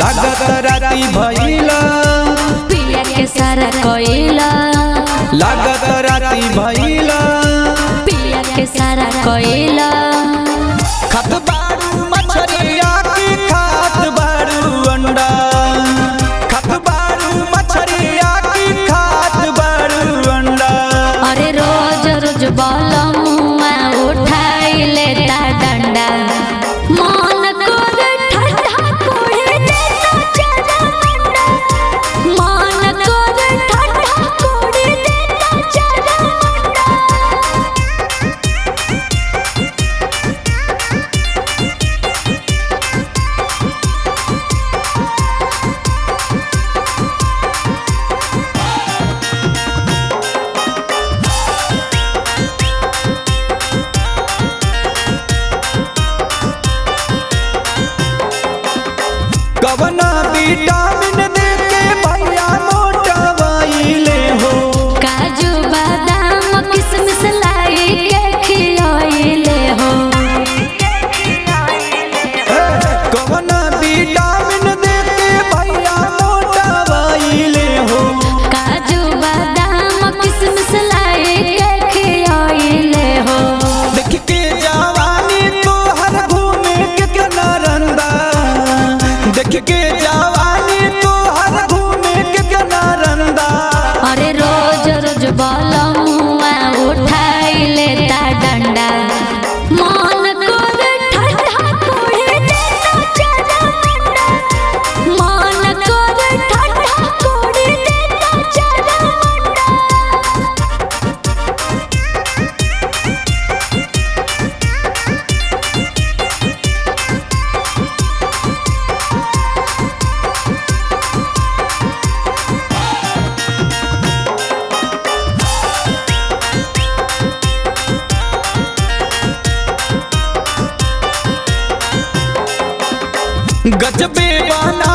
लागत राती भइला पिया के सारा कोइला लागत राती भइला पिया के सारा कोइला खत बारू मछरिया की खात बारू अंडा खत बारू मछरिया की खात बारू अंडा। अरे रोज रोज बलमुआ उठाई लेता डंडा मन करे ठंडा कोड़े देता चारा मंडा मन करे ठंडा कोड़े देता चारा मंडा। कवना विटामिन दे के भैया मोटावाइले हो काजू बादाम किशमिश लाई के खियाइले हो कवना विटामिन दे के भैया मोटावाइले हो काजू बादाम किशमिश लाई के खियाइले हो। देख के जवानी तोहर घूमे कितना रंदा देख के जवानी तोहर घूमे कितना रंदा। अरे रोज रोज बलमुआ उठाई लेता डंडा मन करे ठंडा कोड़े देता चारा मंडा मन करे ठंडा कोड़े देता चारा मंडा। गजबे बना